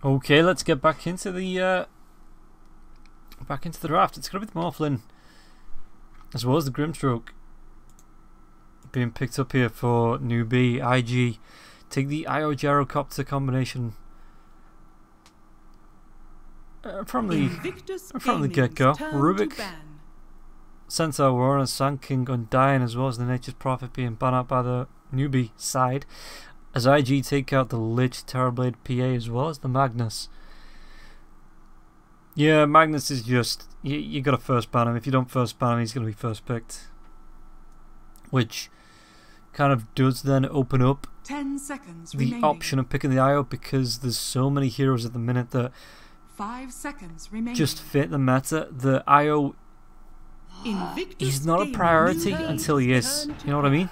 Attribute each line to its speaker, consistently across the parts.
Speaker 1: Okay, let's get back into the draft. It's gonna be the Morphlin as well as the Grimstroke being picked up here for Newbee. IG take the IO Gyrocopter combination from the get-go. Rubik, Centaur Aurora, Sand King Undying, as well as the Nature's Prophet being banned out by the Newbee side, as IG take out the Lich, Terrorblade PA, as well as the Magnus. Yeah, Magnus is just, you gotta first ban him. If you don't first ban him, he's gonna be first picked, which kind of does then open up
Speaker 2: 10 seconds
Speaker 1: the
Speaker 2: remaining.
Speaker 1: option of picking the IO, because there's so many heroes at the minute that
Speaker 2: 5 seconds remaining.
Speaker 1: just fit the meta. The IO,
Speaker 2: Invictus
Speaker 1: he's not a priority until he is. You know what I mean?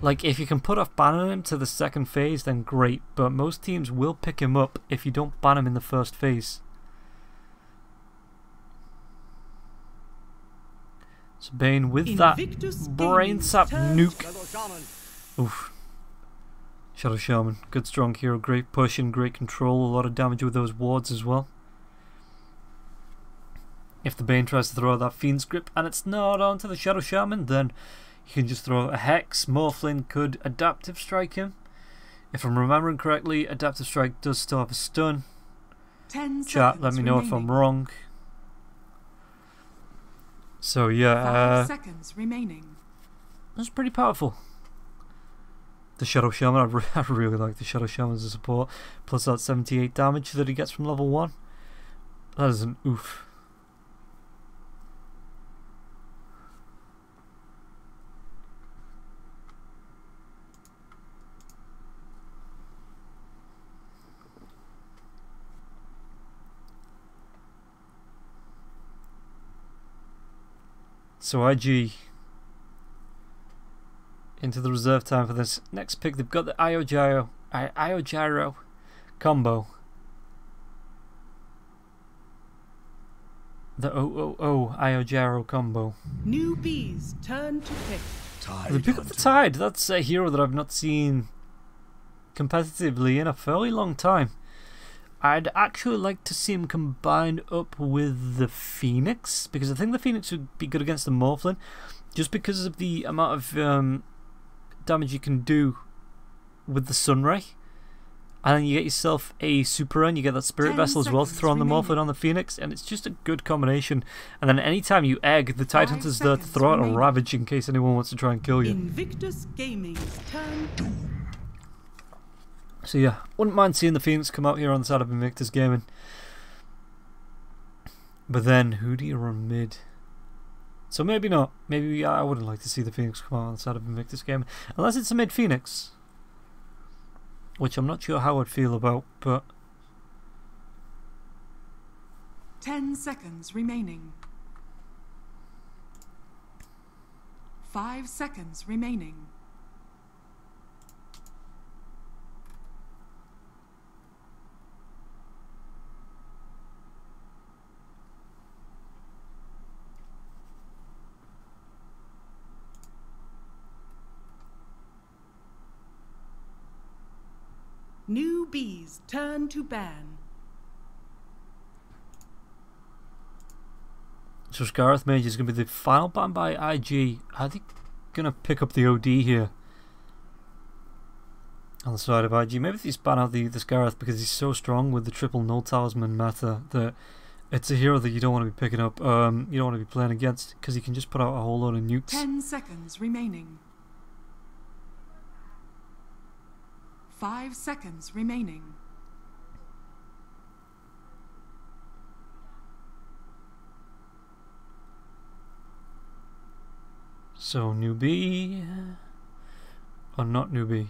Speaker 1: Like, if you can put off banning him to the second phase, then great. But most teams will pick him up if you don't ban him in the first phase. So Bane with
Speaker 2: Invictus
Speaker 1: that brain sap nuke.
Speaker 3: Shadow
Speaker 1: Oof. Shadow Shaman, good strong hero, great push and great control, a lot of damage with those wards as well. If the Bane tries to throw out that Fiend's Grip and it's not onto the Shadow Shaman, then you can just throw a Hex. Morphlin could Adaptive Strike him. If I'm remembering correctly, Adaptive Strike does still have a stun.
Speaker 2: 10
Speaker 1: Chat, let me know if I'm wrong. So yeah,
Speaker 2: 5 seconds remaining.
Speaker 1: that's pretty powerful. The Shadow Shaman, I really like the Shadow Shaman as a support. Plus that 78 damage that he gets from level 1. That is an oof. So IG into the reserve time for this next pick. They've got the IO Gyro combo. The OOO IO Gyro combo.
Speaker 2: Newbee's turn to pick.
Speaker 1: They pick up the Tide. That's a hero that I've not seen competitively in a fairly long time. I'd actually like to see him combined up with the Phoenix, because I think the Phoenix would be good against the Morphlin, just because of the amount of damage you can do with the Sunray. And then you get yourself a Super Run, you get that Spirit Vessel as well to throw on the Morphlin on the Phoenix, and it's just a good combination. And then anytime you egg, the Tide Hunter's there to throw out a Ravage in case anyone wants to try and kill you.
Speaker 2: Invictus Gaming's turn.
Speaker 1: So yeah, wouldn't mind seeing the Phoenix come out here on the side of Invictus Gaming. But then, who do you run mid? So maybe not. Maybe I wouldn't like to see the Phoenix come out on the side of Invictus Gaming. Unless it's a mid Phoenix. Which I'm not sure how I'd feel about, but
Speaker 2: 10 seconds remaining. 5 seconds remaining. Newbee's turn to ban.
Speaker 1: so Scarith Mage is going to be the final ban by IG. I think going to pick up the OD here on the side of IG. Maybe they ban out the Scarith because he's so strong with the triple null talisman meta that it's a hero that you don't want to be picking up. You don't want to be playing against, because he can just put out a whole load of nukes.
Speaker 2: 10 seconds remaining. 5 seconds remaining.
Speaker 1: So Newbee or not Newbee?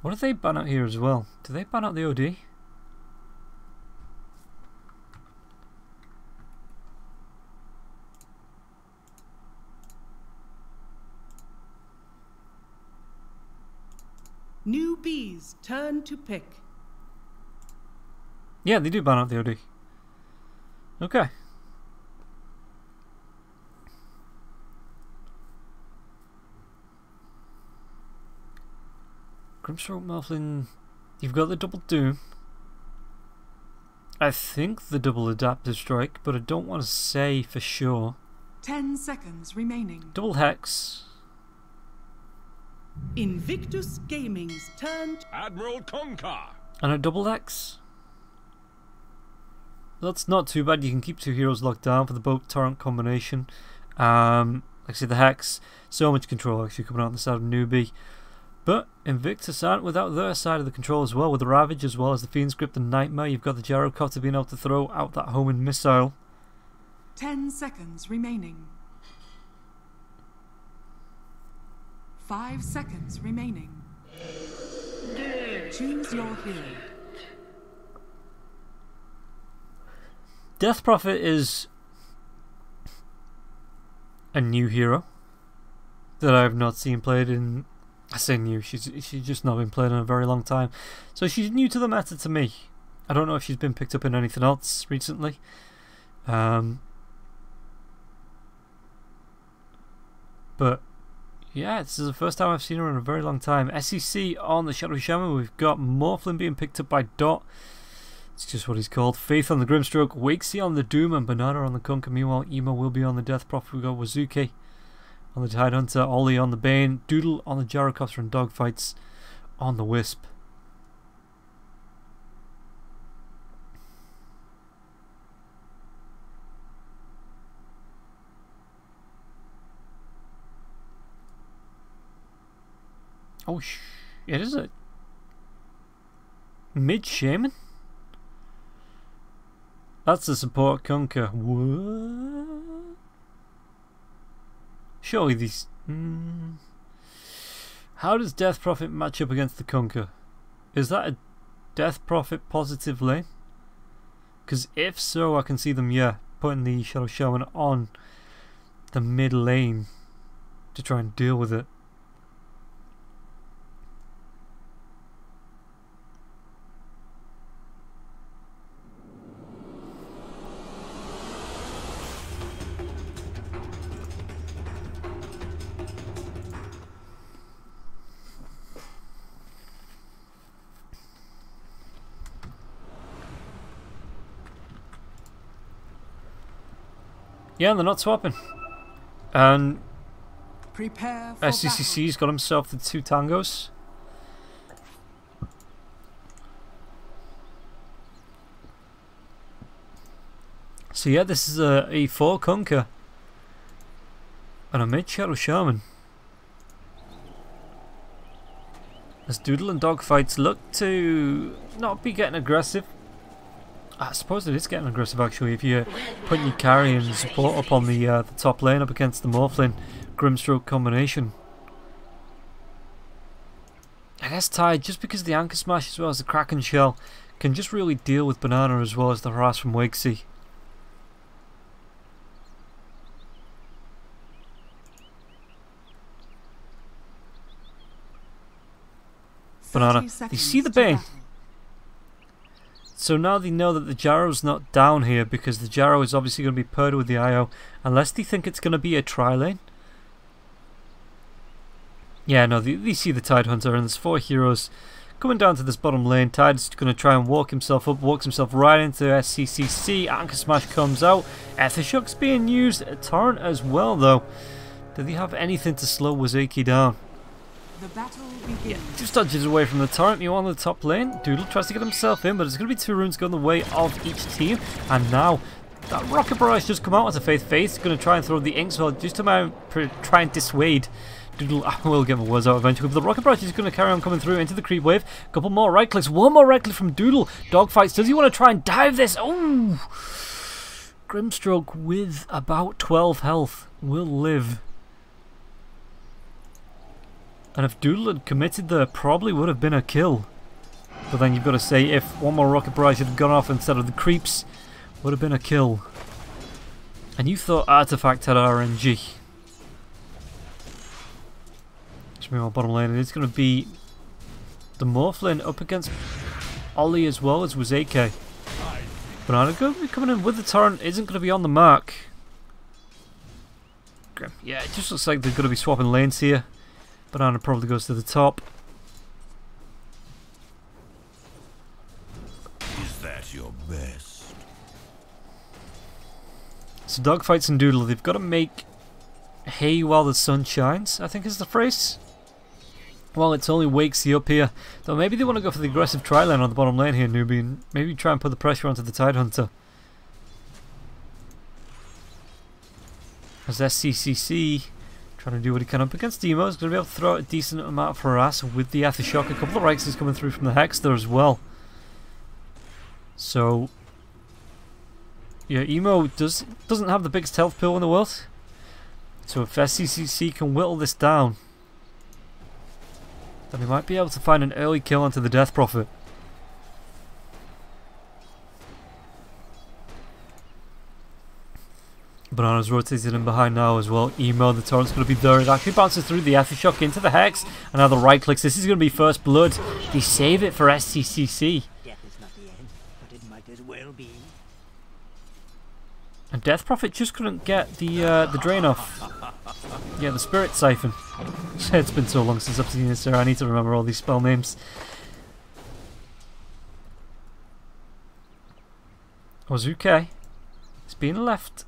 Speaker 1: What did they ban out here as well? Did they ban out the OD?
Speaker 2: Newbee's turn to pick.
Speaker 1: Yeah, they do ban out the OD. Okay. Grimstroke Morphlin You've got the double Doom. I think the double Adaptive Strike, but I don't want to say for sure.
Speaker 2: 10 seconds remaining.
Speaker 1: Double Hex.
Speaker 2: Invictus Gaming's turn.
Speaker 3: Admiral Conquer.
Speaker 1: And a double Hex. That's not too bad. You can keep two heroes locked down for the boat torrent combination. Like I said, the Hex. So much control actually coming out on the side of Newbee. But Invictus aren't without their side of the control as well, with the Ravage as well as the Fiend's Grip and Nightmare. You've got the Gyrocopter being able to throw out that homing missile.
Speaker 2: 10 seconds remaining. 5 seconds remaining. Choose your hero.
Speaker 1: Death Prophet is a new hero that I have not seen played in. I say new, she's just not been played in a very long time. So she's new to the meta to me. I don't know if she's been picked up in anything else recently. But yeah, this is the first time I've seen her in a very long time. SEC on the Shadow Shaman. We've got Morphlin being picked up by Dot. It's just what he's called. Faith on the Grimstroke, Wakesy on the Doom, and Banana on the Conquer. Meanwhile, Emo will be on the Death Prophet. We've got Wazuki on the Tidehunter, Ollie on the Bane, Doodle on the Gyrocopter, and Dogfights on the Wisp. Oh, it is a mid-shaman? That's the support Conquer. What? Surely these... How does Death Prophet match up against the Conquer? Is that a Death Prophet positive lane? Because if so, I can see them, yeah, putting the Shadow Shaman on the mid lane to try and deal with it. Yeah, they're not swapping. And
Speaker 2: Prepare for
Speaker 1: SCCC's got himself the 2 tangos. So yeah, this is a E4 Conquer and a mid Shadow Shaman. As Doodle and Dogfights look to not be getting aggressive. I suppose it is getting aggressive actually if you're putting your carry and support up on the top lane up against the Morphlin Grimstroke combination. I guess Tide, just because the Anchor Smash as well as the Kraken Shell, can just really deal with Banana as well as the harass from Wakesy. Banana, they see the Bane. So now they know that the Jarrow's not down here because the Jarrow is obviously going to be paired with the IO unless they think it's going to be a tri-lane. Yeah, no, they see the Tidehunter and there's 4 heroes coming down to this bottom lane. Tide's going to try and walk himself up, walks himself right into SCCC. Anchor Smash comes out. Aethershock's being used. A Torrent as well though. Do they have anything to slow Wazuki down?
Speaker 2: The battle begins.
Speaker 1: Just dodges away from the Torrent. You on the top lane. Doodle tries to get himself in, but there's going to be 2 runes going the way of each team. And now that Rocket Barrage just come out as a Faith going to try and throw the Ink Sword just to try and dissuade Doodle. I will get my words out eventually, but the Rocket Barrage is going to carry on coming through into the creep wave. A couple more right clicks. One more right click from Doodle. Dogfights. Does he want to try and dive this? Oh! Grimstroke with about 12 health will live. And if Doodle had committed there, probably would have been a kill. But then you've got to say, if one more Rocket Barrage had gone off instead of the creeps, would have been a kill. And you thought Artifact had RNG. Just me on bottom lane, and it's going to be the Morphlin up against Ollie as well as Wazuki. Banana going to be coming in with the Torrent, isn't going to be on the mark. Yeah, it just looks like they're going to be swapping lanes here. Banana probably goes to the top.
Speaker 3: At your best.
Speaker 1: So dogfights and Doodle, they've got to make hay while the sun shines, I think is the phrase. Well, it's only Wakesy up here. Though maybe they want to go for the aggressive tri-lane on the bottom lane here, Newbee, and maybe try and put the pressure onto the Tidehunter. As SCCC trying to do what he can up against Demo, is going to be able to throw out a decent amount of harass with the Aftershock. A couple of Reichs coming through from the Hex there as well. So yeah, Emo doesn't have the biggest health pool in the world. So if SCCC can whittle this down, then we might be able to find an early kill onto the Death Prophet. Banana's rotated in behind now as well. Emo, the torrent's going to be there. It actually bounces through the Aftershock into the Hex. And now the right clicks. This is going to be first blood. They save it for SCCC.
Speaker 4: Death is not the end, but it might as well be.
Speaker 1: And Death Prophet just couldn't get the drain off. Yeah, the Spirit Siphon. It's been so long since I've seen this, sir. I need to remember all these spell names. Ozuke is being left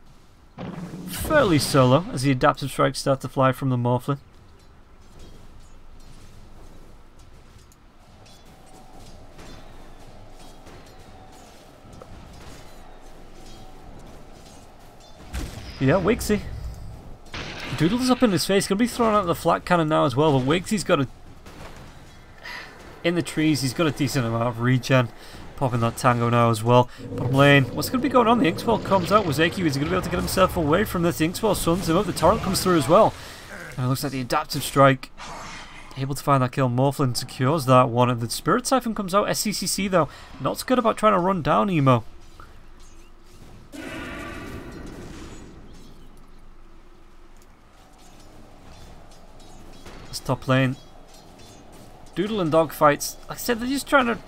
Speaker 1: fairly solo as the adaptive strikes start to fly from the Morphlin. Yeah, Wakesy. Doodle's up in his face, going to be thrown out the flat cannon now as well, but Wakesey's got a... In the trees, he's got a decent amount of regen. Popping that Tango now as well. Bottom lane, what's going to be going on? The Inkswell comes out. Wazeki is going to be able to get himself away from this. The Inkswell suns him up. The torrent comes through as well. And it looks like the adaptive strike able to find that kill. Morphlin secures that one. And the Spirit Siphon comes out. SCCC though, not so good about trying to run down Emo. This top lane. Doodle and dogfights. Like I said, they're just trying to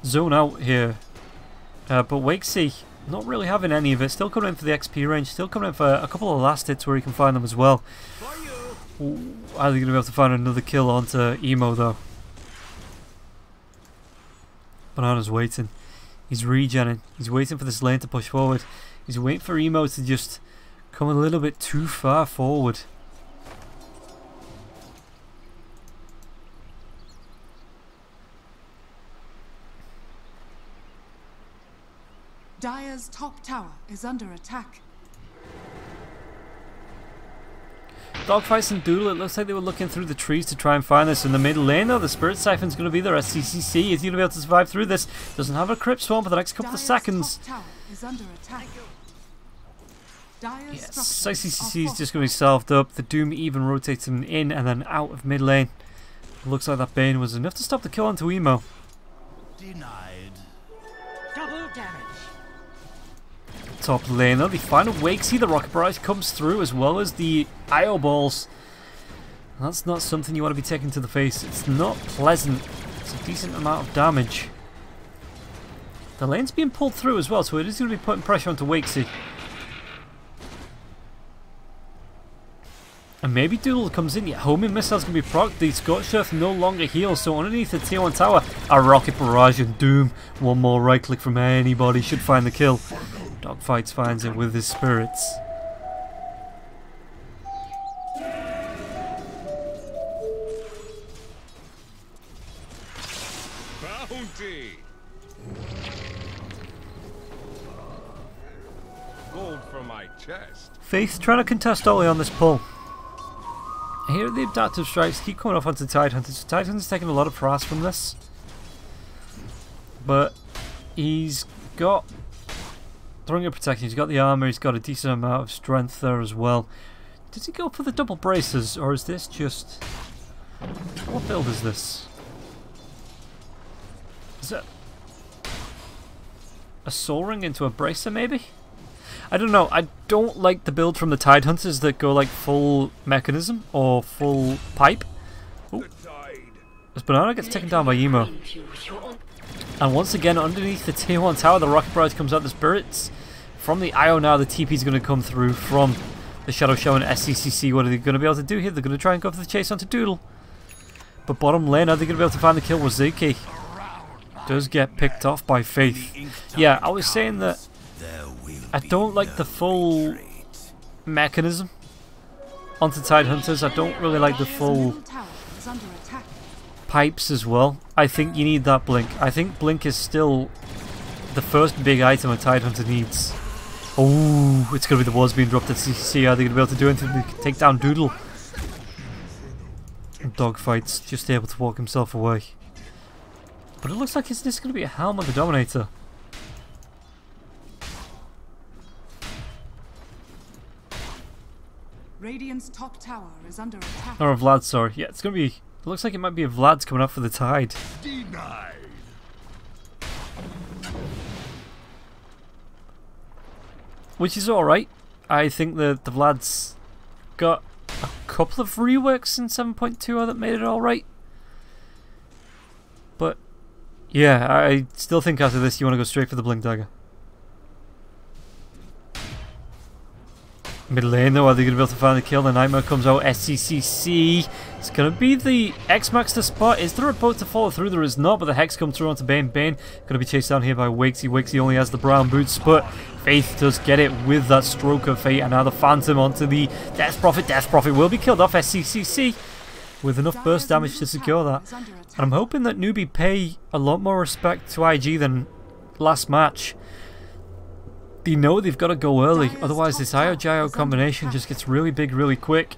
Speaker 1: zone out here. But Wakesy not really having any of it. Still coming in for the XP range. Still coming in for a couple of last hits where he can find them as well. Ooh, are they going to be able to find another kill onto Emo though? Banana's waiting. He's regenning. He's waiting for this lane to push forward. He's waiting for Emo to just come a little bit too far forward.
Speaker 2: Dire's top tower is under attack.
Speaker 1: Dogfights and Doodle, it looks like they were looking through the trees to try and find this. In the middle lane though, the Spirit Siphon's going to be there. SCCC is going to be able to survive through this. Doesn't have a Crypt Swarm for the next couple of seconds.
Speaker 2: Top tower is under attack. Dire's
Speaker 1: Yes,
Speaker 2: structures
Speaker 1: SCCC
Speaker 2: are
Speaker 1: is just going to be salved up. The Doom even rotates him in and then out of mid lane. It looks like that Bane was enough to stop the kill onto Emo.
Speaker 3: Denied.
Speaker 4: Double damage.
Speaker 1: Top lane though, the final Wakesy, the Rocket Barrage comes through as well as the IO Balls. That's not something you want to be taking to the face. It's not pleasant. It's a decent amount of damage. The lane's being pulled through as well, so it is going to be putting pressure onto Wakesy. And maybe Doodle comes in, yet homing missiles can be procced. The Scorched Earth no longer heals, so underneath the tier 1 tower, a Rocket Barrage and Doom. One more right click from anybody should find the kill. Dogfights finds it with his spirits.
Speaker 3: Bounty. Gold from my chest.
Speaker 1: Faith trying to contest Ollie on this pull. Here the adaptive strikes keep coming off onto Tidehunter. So Tidehunter's taking a lot of harass from this. But he's got throwing a protection, he's got the armor, he's got a decent amount of strength there as well. Does he go for the double braces, or is this just... What build is this? Is it a soul ring into a bracer maybe? I don't know, I don't like the build from the Tidehunters that go like full mechanism or full pipe. Ooh. This Banana gets taken down by Emo. And once again, underneath the tier 1 tower, the Rocket Barrage comes out. The Spirits from the IO now. The TP is going to come through from the Shadow Show and SCCC. What are they going to be able to do here? They're going to try and go for the chase onto Doodle. But bottom lane, are they going to be able to find the kill with Zuki? does get picked off by Faith. Yeah, I was saying that I don't like the full mechanism onto Tidehunters. I don't really like the full pipes as well. I think you need that blink. I think blink is still the first big item a Tidehunter needs. Oh, it's going to be the walls being dropped at CCC. Are they going to be able to do anything to take down Doodle? Dogfights, just able to walk himself away. But it looks like it's just going to be a Helm on the Dominator.
Speaker 2: Radiant's top tower is under attack.
Speaker 1: Or a Vlad, sorry. Yeah, it's going to be... It looks like it might be a Vlad's coming up for the Tide.
Speaker 3: Denied.
Speaker 1: Which is alright. I think that the Vlad's got a couple of reworks in 7.2 that made it alright. But, yeah, I still think after this you want to go straight for the Blink Dagger. Mid lane though, are they going to be able to find the kill? The Nightmare comes out, SCCC. It's going to be the X-Max to spot. Is there a boat to follow through? There is not, but the Hex comes through onto Bane. Bane going to be chased down here by Wakesy. Wakesy only has the brown boots, but Faith does get it with that stroke of fate. And now the Phantom onto the Death Prophet. Death Prophet will be killed off SCCC with enough burst damage to secure that. And I'm hoping that Newbee pay a lot more respect to IG than last match. They know they've got to go early, otherwise this Io-Gyro combination just gets really big really quick.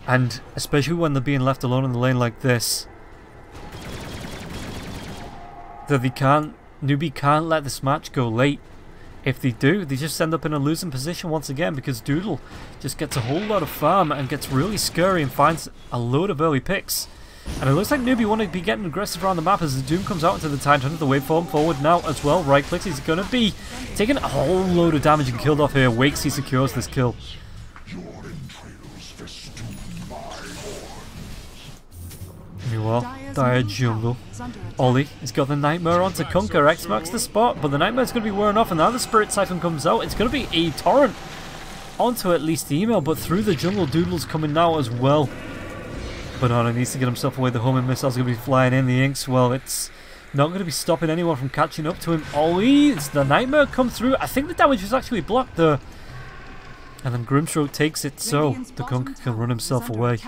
Speaker 1: And especially when they're being left alone in the lane like this, that Newbee can't let this match go late. If they do, they just end up in a losing position once again, because Doodle just gets a whole lot of farm and gets really scurry and finds a load of early picks. And it looks like Newbee want to be getting aggressive around the map as the Doom comes out into the Tidehunter. The waveform forward now as well. Right clicks, he's going to be taking a whole load of damage and killed off here. Wakesy secures this kill. Meanwhile, Dire Jungle. Ollie has got the Nightmare on to conquer. X marks the spot, but the Nightmare's going to be wearing off, and now the Spirit Siphon comes out. It's going to be a torrent onto at least the email, but through the jungle, Doodle's coming now as well. Banana needs to get himself away. The homing missile's going to be flying in. The Inks, well, it's not going to be stopping anyone from catching up to him. Ollie, it's the Nightmare come through. I think the damage was actually blocked there. And then Grimstroke takes it, so the Conquer can run himself away.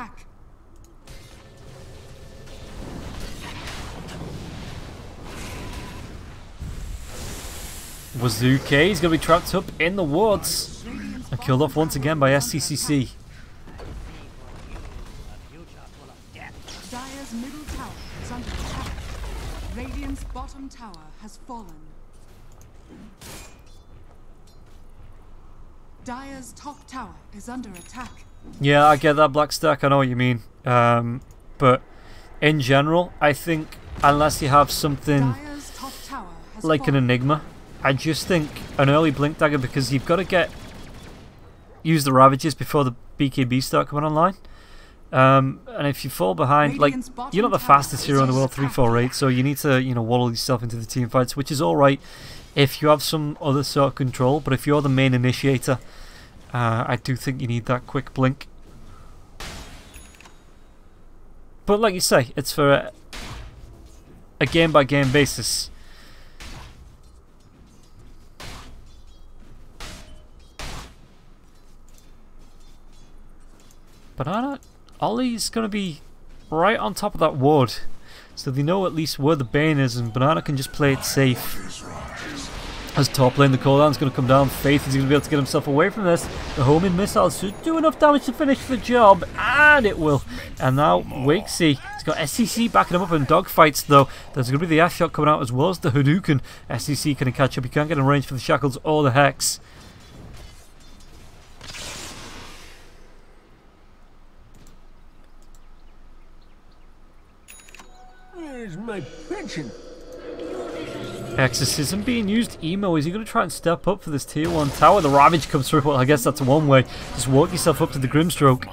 Speaker 1: Wazuke is going to be trapped up in the wards and killed off once again by SCCC.
Speaker 2: Dire's middle tower is under attack. Radiant's bottom tower has fallen. Dire's top tower is under attack.
Speaker 1: Yeah, I get that, Black Stack. I know what you mean. But in general, I think unless you have something like an Enigma, I just think an early Blink Dagger, because you've got to use the Ravages before the BKB start coming online. And if you fall behind, like, you're not the fastest hero in the world, 348, so you need to, waddle yourself into the team fights, which is alright if you have some other sort of control, but if you're the main initiator, I do think you need that quick blink. But like you say, it's for a game-by-game basis. Banana, Ollie's going to be right on top of that ward, so they know at least where the Bane is, and Banana can just play it safe. As top lane, the cooldown's going to come down. Faith is going to be able to get himself away from this. The homing missiles should do enough damage to finish the job, and it will. And now Wakesy, he's got SCC backing him up in dogfights though. There's going to be the Ash shot coming out as well as the Hadouken. SCC can catch up, he can't get in range for the Shackles or the Hex.
Speaker 4: Where's my pension?
Speaker 1: Exorcism being used. Emo, is he going to try and step up for this tier 1 tower? The Ravage comes through. Well, I guess that's one way. Just walk yourself up to the Grimstroke.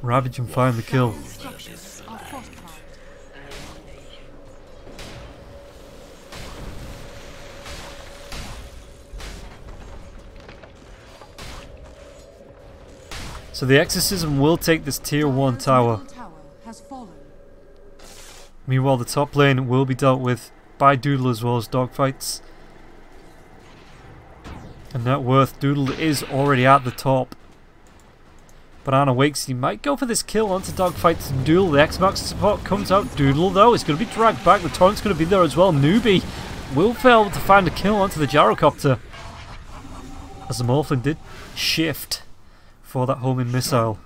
Speaker 1: Ravage and find the kill. So the Exorcism will take this tier 1 tower. Meanwhile, the top lane will be dealt with by Doodle as well as dogfights. And net worth, Doodle is already at the top. Banana wakes, he might go for this kill onto dogfights and Doodle. The X-Max support comes out. Doodle though is going to be dragged back. The torrent's going to be there as well. Newbee will fail to find a kill onto the gyrocopter, as the Morphling did shift for that homing missile.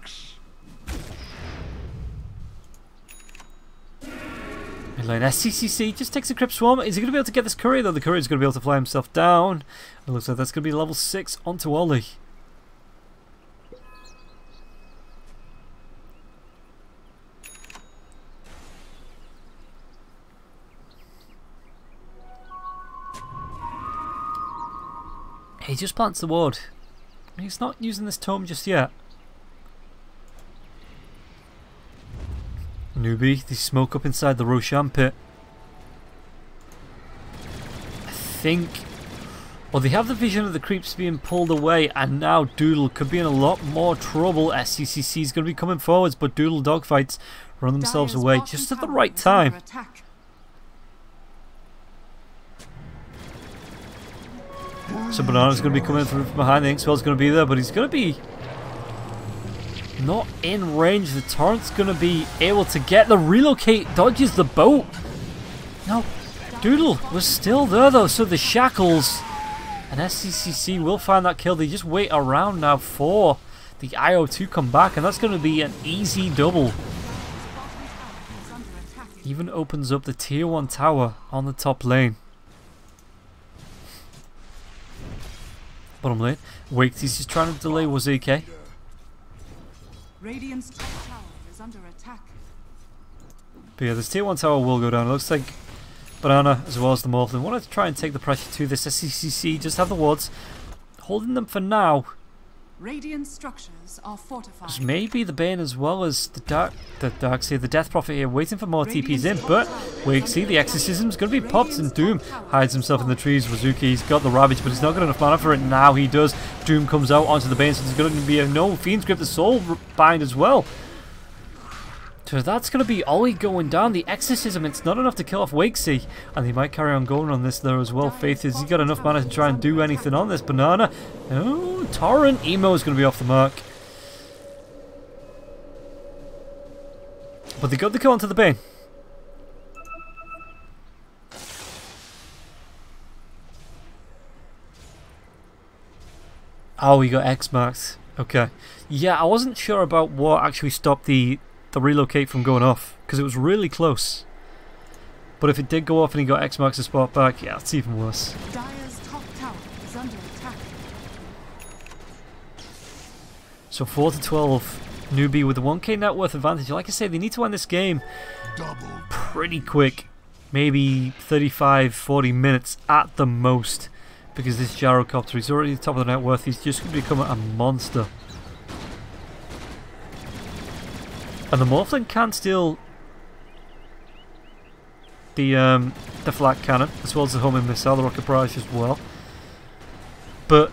Speaker 1: Midlane SCCC just takes a Crypt Swarm. Is he going to be able to get this courier though? The courier is going to be able to fly himself down. It looks like that's going to be level 6 onto Ollie. He just plants the ward. He's not using this tome just yet. Newbee, the smoke up inside the Roshan pit. I think... Well, they have the vision of the creeps being pulled away, and now Doodle could be in a lot more trouble. SCCC is going to be coming forwards, but Doodle dogfights run themselves away just at the right time. So Banana's going to be coming through from behind. The Inkspell's going to be there, but he's going to be not in range. The torrent's going to be able to get the relocate, dodges the boat. No, Doodle was still there though, so the shackles and SCCC will find that kill. They just wait around now for the IO to come back, and that's going to be an easy double. Even opens up the tier 1 tower on the top lane. Bottom lane, Wakes, he's just trying to delay Wazike.
Speaker 2: Radiant's top tower is under attack.
Speaker 1: But yeah, this tier 1 tower will go down. It looks like Banana as well as the Morphling wanted to try and take the pressure to this. SCCC just have the wards, holding them for now.
Speaker 2: Radiant structures are fortified.
Speaker 1: Maybe the Bane as well as the Death Prophet here, waiting for more TPs in, but Wakesy, the Exorcism's going to be popped, and Doom hides himself in the trees. Wazuki, he's got the Ravage, but he's not got enough mana for it. Now he does. Doom comes out onto the Bane, so there's going to be a no Fiend's Grip, the Soul Bind as well. So that's going to be Ollie going down. The Exorcism, it's not enough to kill off Wakesy, and he might carry on going on this there as well. Faith, has he got enough mana to try and do anything on this? Banana, oh, Torrent, Emo is going to be off the mark. But they got the kill onto the Bane. Oh, he got X-marked. Okay. Yeah, I wasn't sure about what actually stopped the relocate from going off, because it was really close. But if it did go off and he got X-marks the spot back, yeah, it's even worse.
Speaker 2: Dire's top tower is under attack.
Speaker 1: So 4-12, Newbee with the 1k net worth advantage. Like I say, they need to win this game pretty quick. Maybe 35-40 minutes at the most, because this gyrocopter, he's already at the top of the net worth. He's just going to become a monster. And the Morphling can steal the flak cannon, as well as the homing missile, the rocket barrage as well. But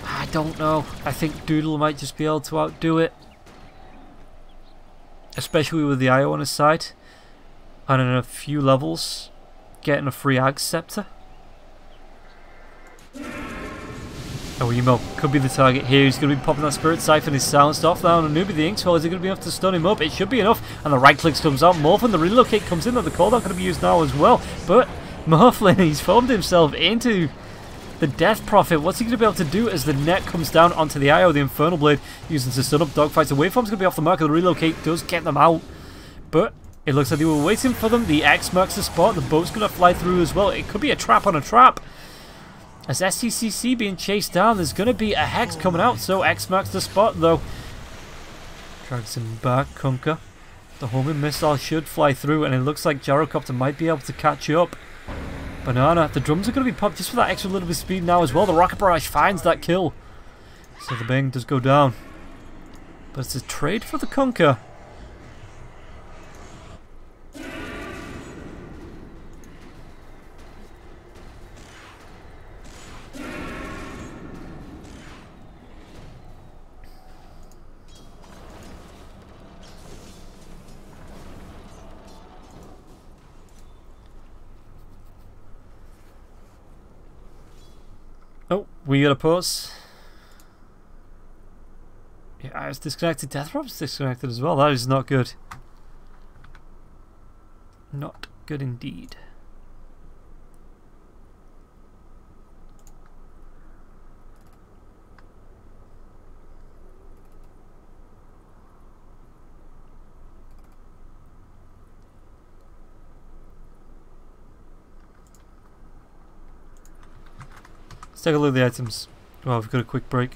Speaker 1: I don't know. I think Doodle might just be able to outdo it, especially with the IO on his side, and in a few levels, getting a free Ag Scepter. Oh, Emo could be the target here. He's going to be popping that Spirit Siphon. He's silenced off now. And Newbee, the Inkswell, is it going to be enough to stun him up? It should be enough. And the right clicks comes out. Morphin, the relocate comes in. The cooldown going to be used now as well. But Morphlin, he's formed himself into the Death Prophet. What's he going to be able to do as the net comes down onto the IO? The Infernal Blade using to stun up dogfights. The waveform's going to be off the mark. The relocate does get them out. But it looks like they were waiting for them. The X marks the spot. The boat's going to fly through as well. It could be a trap on a trap. As SCCC being chased down, there's going to be a Hex coming out, so X marks the spot though. Drags him back, Kunkka. The homing missile should fly through, and it looks like Gyrocopter might be able to catch up. Banana, the drums are going to be popped just for that extra little bit of speed now as well. The rocket barrage finds that kill. So the Bang does go down. But it's a trade for the Kunkka. We got a pause. Yeah, I was disconnected. Death Rob's disconnected as well. That is not good. Not good indeed. Let's take a look at the items. Well, we've got a quick break.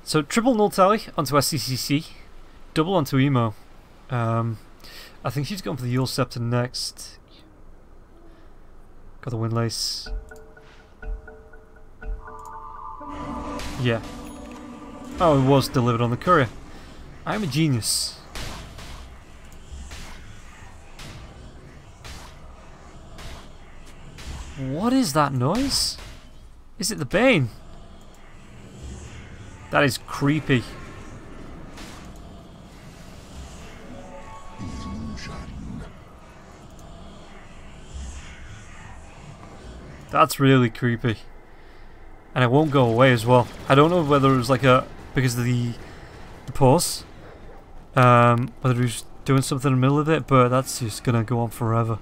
Speaker 1: So triple null tally onto SCCC, double onto emo. I think she's going for the Yule Scepter next. Got the Windlace. Yeah. Oh, it was delivered on the courier. I'm a genius. What is that noise? Is it the Bane? That is creepy. That's really creepy. And it won't go away as well. I don't know whether it was like a... because of the pause. Whether he was doing something in the middle of it, but that's just gonna go on forever.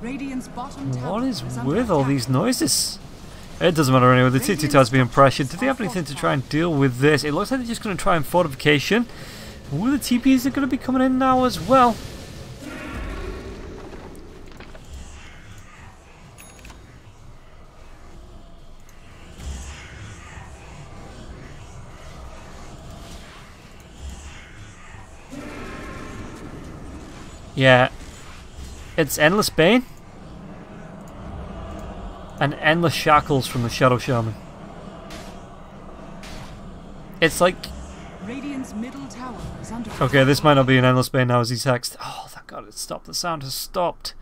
Speaker 2: Radiant's bottom tower
Speaker 1: What is
Speaker 2: under
Speaker 1: with all
Speaker 2: attack.
Speaker 1: these noises? It doesn't matter anyway, the T2 tower's being pressured. Do they have anything to try and deal with this? It looks like they're just going to try and fortification. Ooh, the TPs are going to be coming in now as well. Yeah. It's Endless Bane and Endless Shackles from the Shadow Shaman. It's like...
Speaker 2: Radiant's middle tower is under
Speaker 1: okay, this might not be an Endless Bane now as he's hexed. Oh, thank God it stopped. The sound has stopped.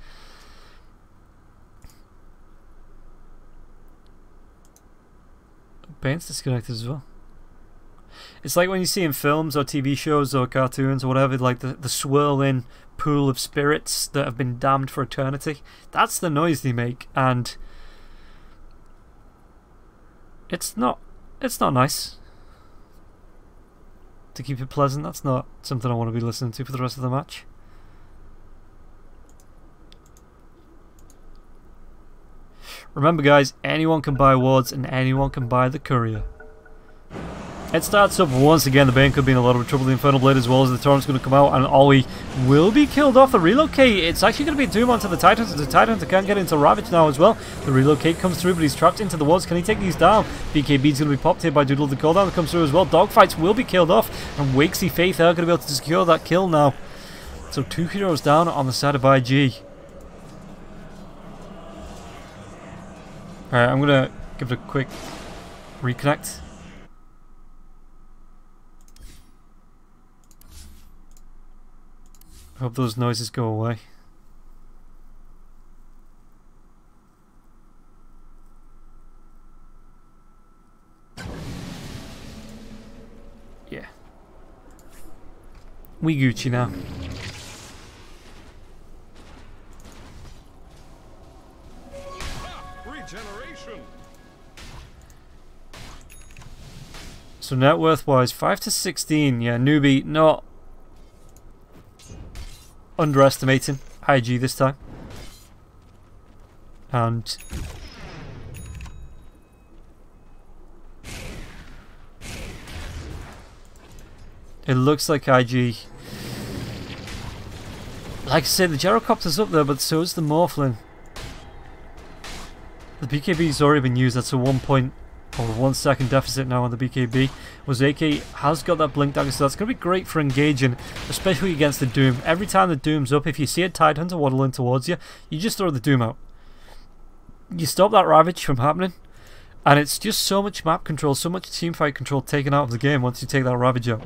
Speaker 1: Bane's disconnected as well. It's like when you see in films or TV shows or cartoons or whatever, like the swirling pool of spirits that have been damned for eternity. That's the noise they make, and it's not nice. To keep it pleasant, that's not something I want to be listening to for the rest of the match. Remember guys, anyone can buy wards and anyone can buy the courier. It starts up once again. The Bane could be in a lot of trouble. The Infernal Blade as well as the Torrent's going to come out, and Ollie will be killed off. The relocate, it's actually going to be a doom onto the Titans. The Titans can't get into Ravage now as well. The relocate comes through, but he's trapped into the walls. Can he take these down? BKB's going to be popped here by Doodle. The cooldown that comes through as well. Dogfights will be killed off, and Wakesy Faith are going to be able to secure that kill now. So 2 heroes down on the side of IG. Alright, I'm going to give it a quick reconnect. Hope those noises go away. Yeah. We Gucci now.
Speaker 3: Regeneration.
Speaker 1: So net worth wise, 5 to 16. Yeah, Newbee not underestimating IG this time. And it looks like IG, like I said, the Gyrocopter's up there, but so is the Morphling. The BKB's already been used. That's a 1 second deficit now on the BKB. Ozeki has got that blink dagger, so that's going to be great for engaging, especially against the Doom. Every time the Doom's up, if you see a Tidehunter waddling towards you, you just throw the Doom out. You stop that Ravage from happening, and it's just so much map control, so much teamfight control taken out of the game once you take that Ravage out.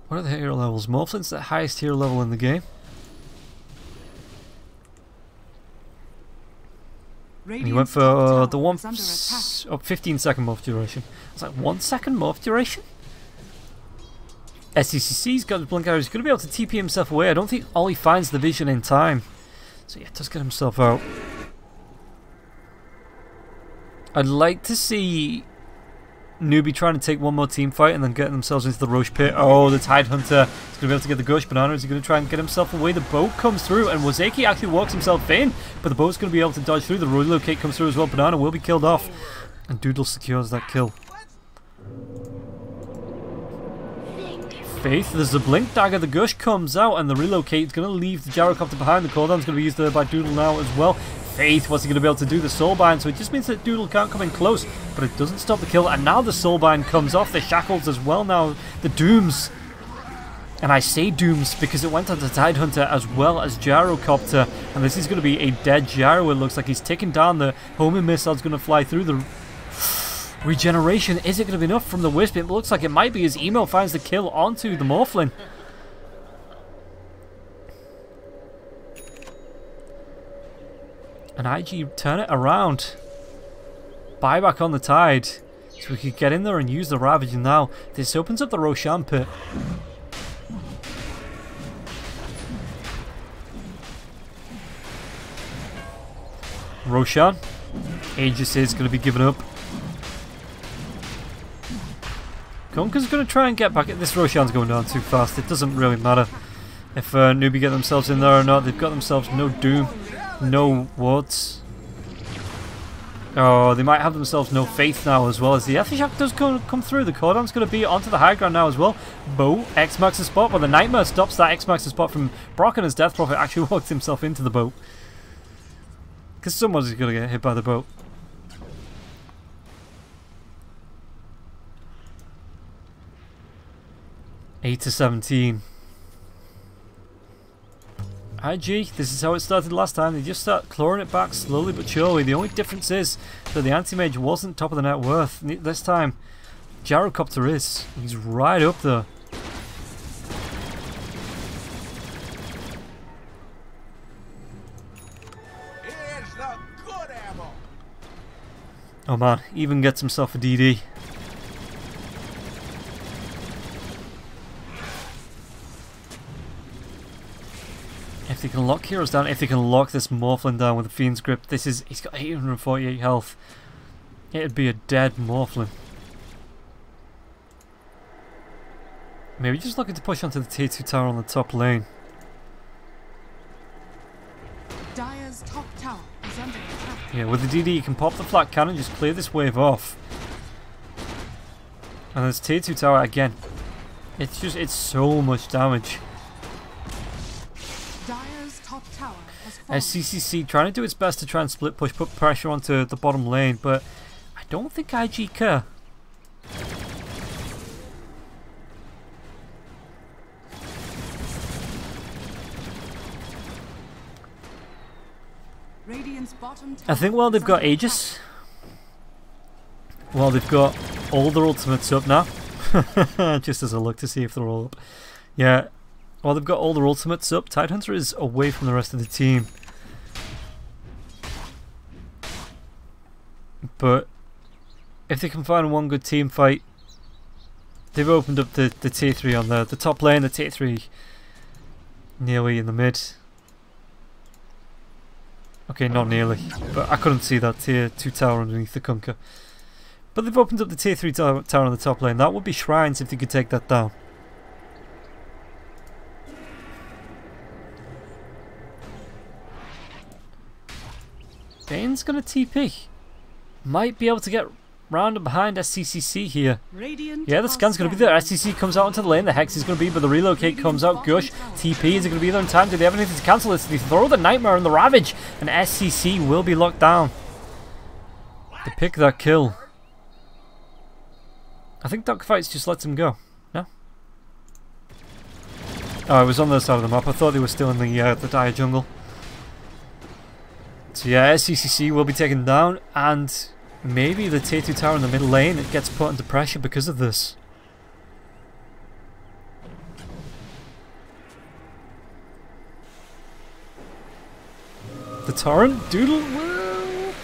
Speaker 1: What are the hero levels? Morphling's the highest hero level in the game. And he went for the 15-second morph duration. It's like 1 second morph duration? SCCC's got his blink arrow. He's going to be able to TP himself away. I don't think Ollie finds the vision in time. So yeah, does get himself out. I'd like to see Newbee trying to take one more team fight and then get themselves into the Roche pit. Oh, the Tide Hunter is going to be able to get the Gush Banana. Is he going to try and get himself away? The boat comes through and Wazaki actually walks himself in, but the boat's going to be able to dodge through. The relocate comes through as well. Banana will be killed off, and Doodle secures that kill. Faith, there's the blink dagger. The Gush comes out, and the relocate is going to leave the gyrocopter behind. The cooldown's going to be used there by Doodle now as well. Faith, what's he going to be able to do? The soulbind, so it just means that Doodle can't come in close, but it doesn't stop the kill. And now the soulbind comes off. The shackles as well now. The dooms, and I say dooms because it went onto Tide Hunter as well as gyrocopter, and this is going to be a dead gyro. It looks like he's ticking down. The homing missile's going to fly through. The regeneration, is it going to be enough from the Wisp? It looks like it might be as Emo finds the kill onto the Morphlin. And IG turn it around. Buyback on the Tide. So we could get in there and use the Ravage. And now this opens up the Roshan pit. Roshan. Aegis is going to be given up. Conker's going to try and get back. This Roshan's going down too fast. It doesn't really matter if Newbee get themselves in there or not. They've got themselves no Doom, no wards. Oh, they might have themselves no Faith now as well, as the Aftershock does come through. The cooldown's going to be onto the high ground now as well. Bow X-Max the spot, but the Nightmare stops that X-Max the spot from Brock, and his Death Prophet actually walks himself into the boat. Because someone's going to get hit by the boat. Eight to 17. IG, this is how it started last time. They just start clawing it back slowly but surely. The only difference is that the Anti-Mage wasn't top of the net worth. This time, Gyrocopter is. He's right up there.
Speaker 3: Here's the good ammo.
Speaker 1: Oh man, even gets himself a DD. If they can lock heroes down, if they can lock this Morphlin down with the Fiend's Grip, he's got 848 health. It'd be a dead Morphlin. Maybe just looking to push onto the tier 2 tower on the top lane.
Speaker 2: Dire's top tower is under attack.
Speaker 1: Yeah, with the DD you can pop the flat cannon, just clear this wave off. And there's tier 2 tower again. It's so much damage.
Speaker 2: Dire's top tower has fallen.
Speaker 1: SCCC trying to do its best to try and split push, put pressure onto the bottom lane, but I don't think IG care.
Speaker 2: Radiant's bottom tower
Speaker 1: I think while they've got Aegis, while they've got all their ultimates up now, just as a look to see if they're all up. Yeah, while they've got all their ultimates up, Tidehunter is away from the rest of the team. But if they can find one good team fight, they've opened up the tier 3 on the top lane, the tier 3 nearly in the mid. Okay, not nearly, but I couldn't see that tier 2 tower underneath the Kunkka. But they've opened up the tier 3 tower on the top lane. That would be Shrines if they could take that down. Bane's gonna TP. Might be able to get round and behind SCCC here.
Speaker 2: Radiant
Speaker 1: Yeah, the scan's going to be there. SCC comes out onto the lane. The Hex is going to be, but the relocate comes out. Gush, TP, is it going to be there in time? Do they have anything to cancel this? They throw the Nightmare and the Ravage, and SCC will be locked down. They pick that kill. I think Dogfights just lets him go. No? Oh, it was on the other side of the map. I thought they were still in the dire jungle. So yeah, SCCC will be taken down, and maybe the tier 2 tower in the middle lane, it gets put under pressure because of this. The Torrent, Doodle, woo!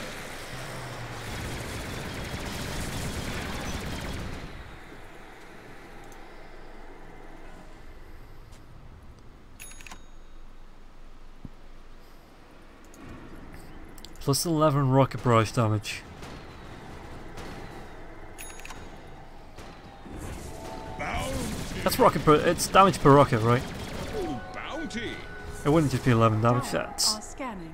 Speaker 1: plus 11 rocket barrage damage. That's rocket per, it's damage per rocket, right?
Speaker 3: Bounty.
Speaker 1: It wouldn't just be 11 damage.
Speaker 2: Dire
Speaker 1: That's
Speaker 2: are scanning.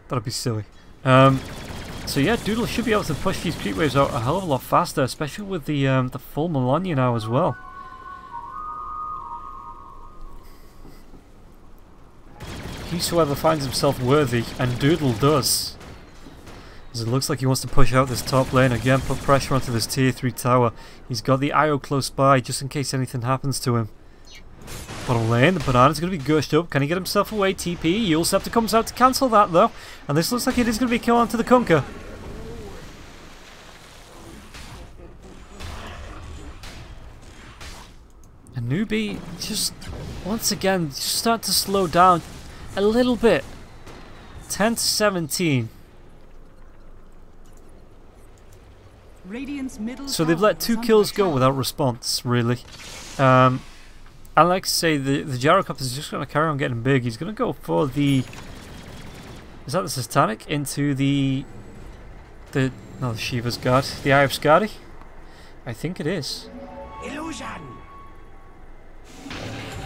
Speaker 1: that'd be silly. So yeah, Doodle should be able to push these creep waves out a hell of a lot faster, especially with the full Melania now as well. Whosoever finds himself worthy, and Doodle does. As it looks like he wants to push out this top lane again, put pressure onto this tier 3 tower. He's got the IO close by just in case anything happens to him. Bottom lane, the banana's going to be gushed up. Can he get himself away? TP. Yule Scepter comes out to cancel that though. And this looks like it is going to be kill onto the Kunkka. And Newbee just, once again, just start to slow down a little bit. 10 to 17.
Speaker 2: Radiant's middle
Speaker 1: So they've
Speaker 2: tower
Speaker 1: let
Speaker 2: is
Speaker 1: 2
Speaker 2: under
Speaker 1: kills go
Speaker 2: attack.
Speaker 1: without response, really. I like to say the Gyrocopter is just going to carry on getting big. He's going to go for the... Is that the Satanic? Into the... No, the Shiva's God. The Eye of Skadi? I think it is.
Speaker 4: Illusion!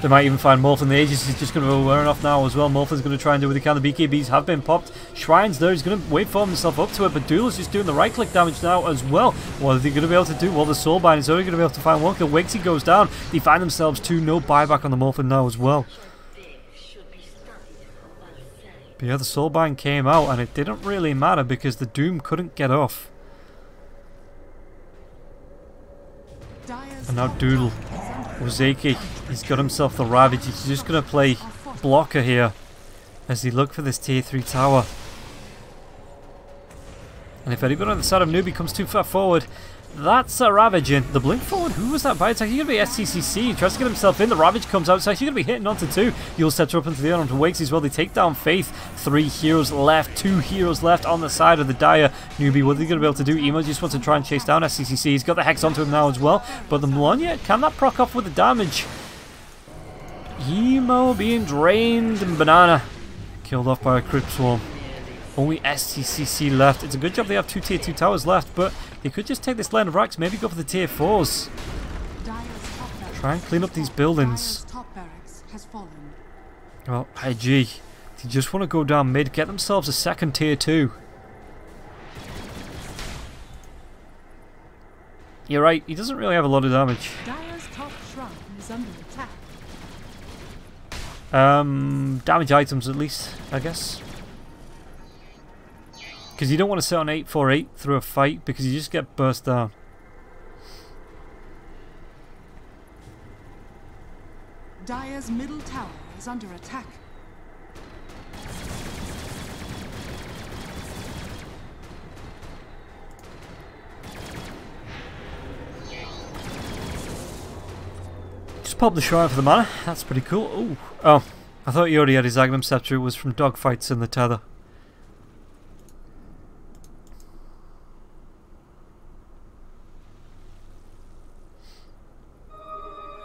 Speaker 1: They might even find Morphin. The Aegis is just going to wear off now as well. Morphin's going to try and do what he can. The BKBs have been popped. Shrine's there. He's going to wait for himself up to it. But Doodle's just doing the right click damage now as well. What are they going to be able to do? Well, the Soulbind is only going to be able to find one kill. Wakesy goes down. They find themselves 2. No buyback on the Morphin now as well. But yeah, the Soulbind came out and it didn't really matter because the Doom couldn't get off.
Speaker 2: Dire's
Speaker 1: And now
Speaker 2: top
Speaker 1: Doodle.
Speaker 2: tower is under
Speaker 1: Ozeki, he's got himself the Ravage. He's just going to play blocker here as he look for this tier 3 tower. And if anybody on the side of Newbee comes too far forward, that's a Ravaging. The blink forward, who was that by? It's actually going to be SCCC. He tries to get himself in. The Ravage comes out. It's actually going to be hitting onto 2. You'll set her up into the other onto Wakes as well. They take down Faith. 3 heroes left. 2 heroes left on the side of the Dire. Newbee, what are they going to be able to do? Emo just wants to try and chase down SCCC. He's got the Hex onto him now as well. But the Melania, can that proc off with the damage? Emo being drained and Banana killed off by a Crypt Swarm. Only SCCC left. It's a good job they have 2 tier 2 towers left, but they could just take this line of racks, maybe go for the tier 4s.
Speaker 2: Dire's top barracks
Speaker 1: Try and clean up
Speaker 2: has
Speaker 1: these
Speaker 2: fallen.
Speaker 1: buildings.
Speaker 2: Dire's top barracks has fallen.
Speaker 1: Well, IG, they just want to go down mid, get themselves a second tier 2. You're right, he doesn't really have a lot of damage.
Speaker 2: Dire's top shrine is under attack.
Speaker 1: Damage items at least, I guess. Because you don't want to sit on 848 through a fight because you just get burst down.
Speaker 2: Dire's middle tower is under attack.
Speaker 1: Just pop the shrine for the mana. That's pretty cool. Ooh. Oh, I thought he already had his Agnum Scepter. It was from dogfights in the tether.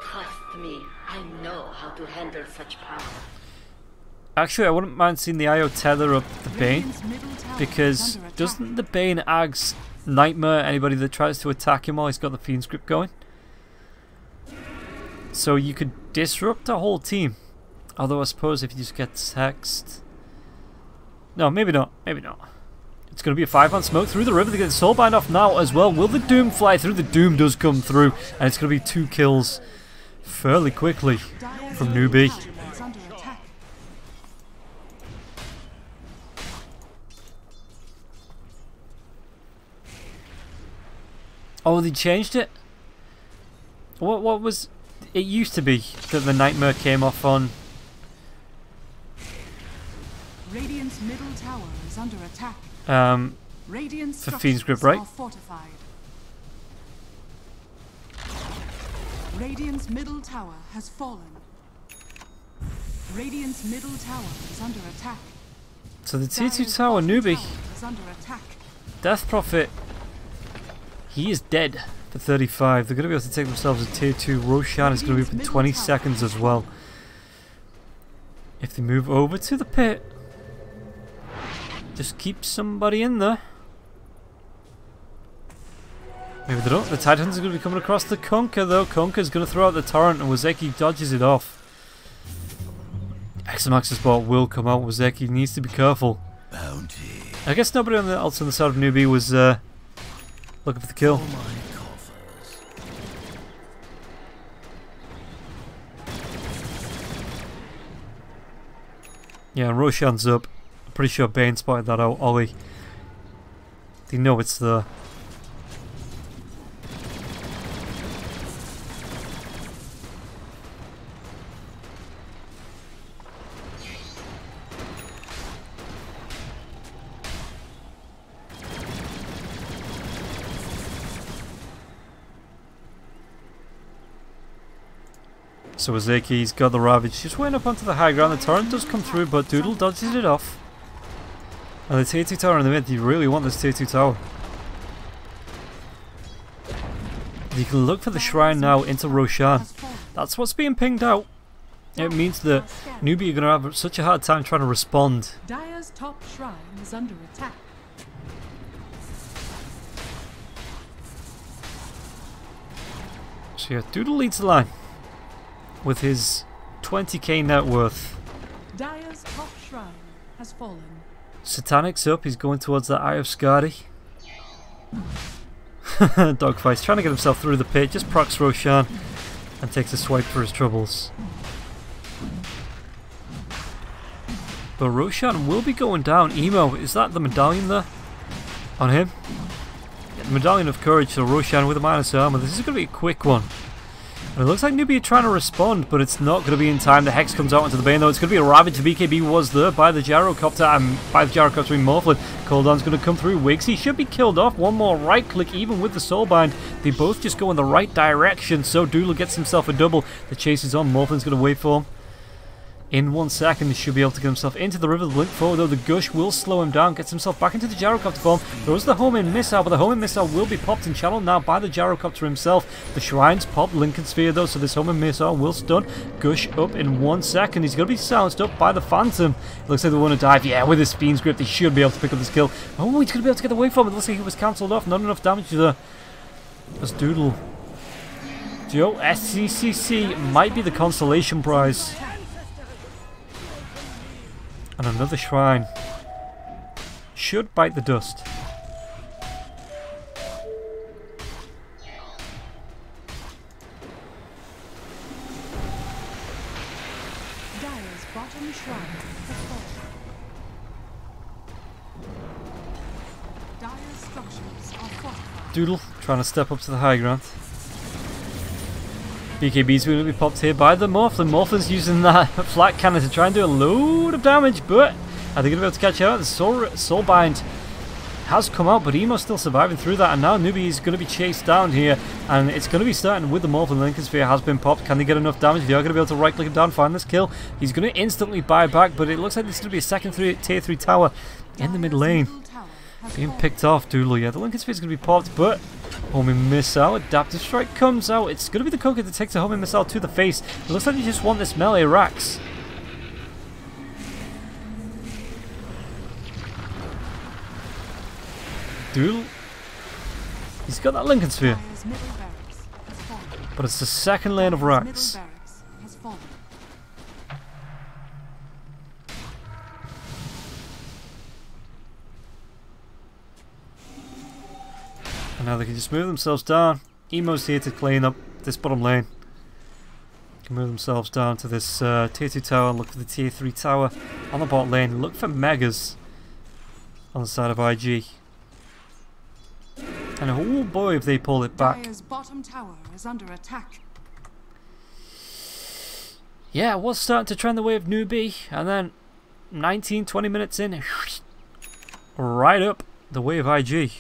Speaker 5: Trust me, I know how to handle such power.
Speaker 1: Actually, I wouldn't mind seeing the IO tether up the Bane.
Speaker 2: Radiant's middle tower
Speaker 1: Because
Speaker 2: is under attack.
Speaker 1: doesn't the Bane Ags Nightmare anybody that tries to attack him while he's got the Fiend script going? So you could disrupt a whole team. Although I suppose if you just get hexed... No, maybe not. Maybe not. It's going to be a 5-man smoke through the river. They get the Soulbind off now as well. Will the Doom fly through? The Doom does come through. And it's going to be 2 kills fairly quickly
Speaker 2: Dire's
Speaker 1: from
Speaker 2: middle
Speaker 1: Newbee.
Speaker 2: tower is under attack.
Speaker 1: Oh, they changed it? What was... It used to be that the Nightmare came off on...
Speaker 2: Radiant's middle tower is under attack. Radiant's
Speaker 1: for Fiend's Grip,
Speaker 2: structures
Speaker 1: right?
Speaker 2: are fortified. Radiant's middle tower has fallen. Radiant's middle tower is under attack.
Speaker 1: So the tier 2
Speaker 2: Dire's
Speaker 1: tower,
Speaker 2: bottom
Speaker 1: Newbee,
Speaker 2: tower is under attack.
Speaker 1: Death Prophet, he is dead for 35. They're going to be able to take themselves a tier 2. Roshan is going to be up in 20 seconds as well. If they move over to the pit, Just keep somebody in there. Maybe they don't. The Titans are going to be coming across the Conker though. Conker's going to throw out the torrent and Wazeki dodges it off. Examax's bot will come out. Wazeki needs to be careful.
Speaker 4: Bounty.
Speaker 1: I guess nobody else on the side of Newbee was looking for the kill. Yeah, Roshan's up. I'm pretty sure Bane spotted that out. Ollie. They know it's there. So Wazeki's got the Ravage, just went up onto the high ground. The torrent does come through, but Doodle dodges it off. And the tier 2 tower in the mid, you really want this tier 2 tower. You can look for the shrine now into Roshan. That's what's being pinged out. It means that Newbee are going to have such a hard time trying to respond.
Speaker 2: Dire's top shrine is under attack.
Speaker 1: So yeah, Doodle leads the line with his 20k net worth.
Speaker 2: Dire's top shrine has fallen.
Speaker 1: Satanic's up, he's going towards the Eye of Skadi. Dogfight's trying to get himself through the pit, just procs Roshan and takes a swipe for his troubles. But Roshan will be going down. Emo, is that the medallion there? On him? Yeah, the medallion of courage, so Roshan with a minus armor. This is going to be a quick one. And it looks like Newbee are trying to respond, but it's not going to be in time. The Hex comes out into the Bane though. It's going to be a Ravage. The BKB was there by the Gyrocopter, and by the Gyrocopter in Morphlin. Cooldown's going to come through. Wigsy should be killed off. One more right click, even with the Soulbind. They both just go in the right direction, so Doodle gets himself a double. The chase is on. Morphlin's going to wait for him. In 1 second, he should be able to get himself into the river. The blink forward, though, the Gush will slow him down. Gets himself back into the Gyrocopter form. Throws the homing missile, but the homing missile will be popped and channeled now by the Gyrocopter himself. The Shrine's popped Lincoln Sphere, though, so this homing missile will stun Gush up in 1 second. He's going to be silenced up by the Phantom. It looks like they want to dive. Yeah, with his Fiend's Grip, they should be able to pick up this kill. Oh, he's going to be able to get away from it. It looks like he was cancelled off. Not enough damage there. That's Doodle. Joe, SCCC might be the consolation prize. And another shrine should bite the dust.
Speaker 2: Dire's bottom shrine has fallen. Dire's structures are fortified.
Speaker 1: Doodle trying to step up to the high ground. BKB's going to be popped here by the Morphlin. Morphlin's using that flat cannon to try and do a load of damage, but are they going to be able to catch out? The Soulbind has come out, but Emo's still surviving through that, and now Newbee is going to be chased down here, and it's going to be starting with the Morphlin. Lincoln Sphere has been popped. Can they get enough damage? They are going to be able to right click him down, find this kill. He's going to instantly buy back, but it looks like this is going to be a second tier 3 tower in the mid lane. Being picked off, Doodle. Yeah, the Lincoln Sphere is going to be popped, but homing missile, adaptive strike comes out. It's going to be the Coker that takes a homing missile to the face. It looks like they just want this melee Rax. Doodle. He's got that Lincoln Sphere. But it's the second lane of Rax. And now they can just move themselves down. Emo's here to clean up this bottom lane. Can move themselves down to this tier 2 tower. Look for the tier 3 tower on the bot lane. Look for Megas on the side of IG. And oh boy, if they pull it back.
Speaker 2: Dire's bottom tower is under attack.
Speaker 1: Yeah, it was starting to trend the way of Newbee, and then 19-20 minutes in, right up the way of IG.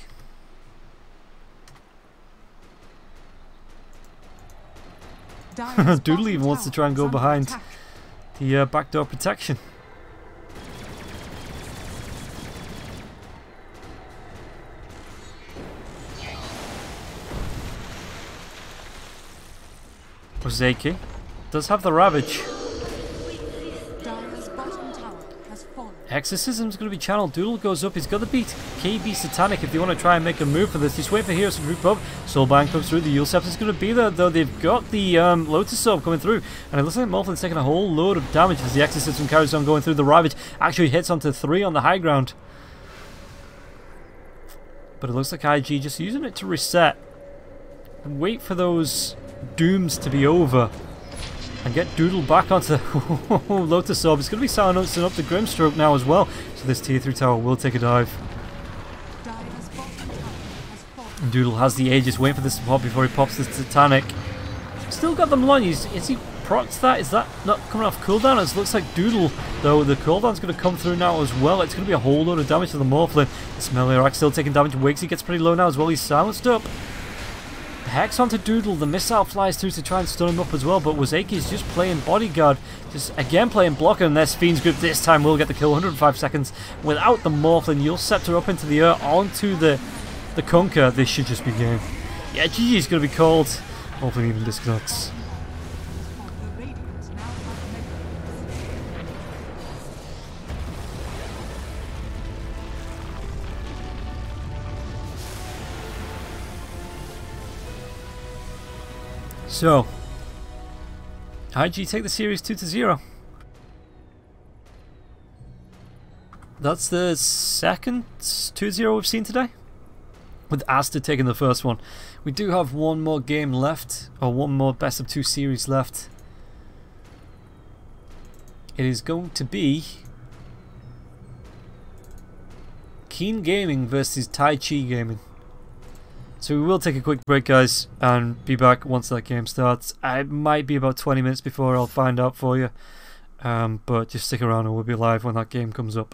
Speaker 1: Doodle even wants to try and go behind the backdoor protection. Ozeki does have the Ravage.
Speaker 2: Dire's bottom tower has fallen.
Speaker 1: Exorcism's going to be channeled. Doodle goes up. He's got to beat KB Satanic if they want to try and make a move for this. Just wait for Heroes to group up. Soulbind comes through. The Yule Scepter's going to be there, though. They've got the Lotus Orb coming through. And it looks like Morphlin's taking a whole load of damage as the Exorcism carries on going through. The Ravage actually hits onto 3 on the high ground. But it looks like IG just using it to reset. And wait for those dooms to be over. And get Doodle back onto Lotus Orb. It's going to be silencing up the Grimstroke now as well. So this tier 3 tower will take a dive. And Doodle has the Aegis waiting for this to pop before he pops this Titanic. Still got the Malone. Is he procs that? Is that not coming off cooldown? It looks like Doodle, though, the cooldown's going to come through now as well. It's going to be a whole load of damage to the Morphlin. The Smelly still taking damage. Wigsy gets pretty low now as well. He's silenced up. The Hex onto Doodle, the missile flies through to try and stun him up as well, but Wazeki's just playing bodyguard, just again playing blocker, and there's Fiend's Grip. This time will get the kill, 105 seconds without the Morphlin. You'll scepter up into the air onto the Conquer. This should just be game. Yeah, GG's going to be called. Hopefully even disconnects. So, IG take the series 2-0. That's the second 2-0 we've seen today, with Asta taking the first one. We do have one more game left, or one more best of 2 series left. It is going to be Keen Gaming versus Tai Chi Gaming. So we will take a quick break, guys, and be back once that game starts. It might be about 20 minutes before I'll find out for you, but just stick around and we'll be live when that game comes up.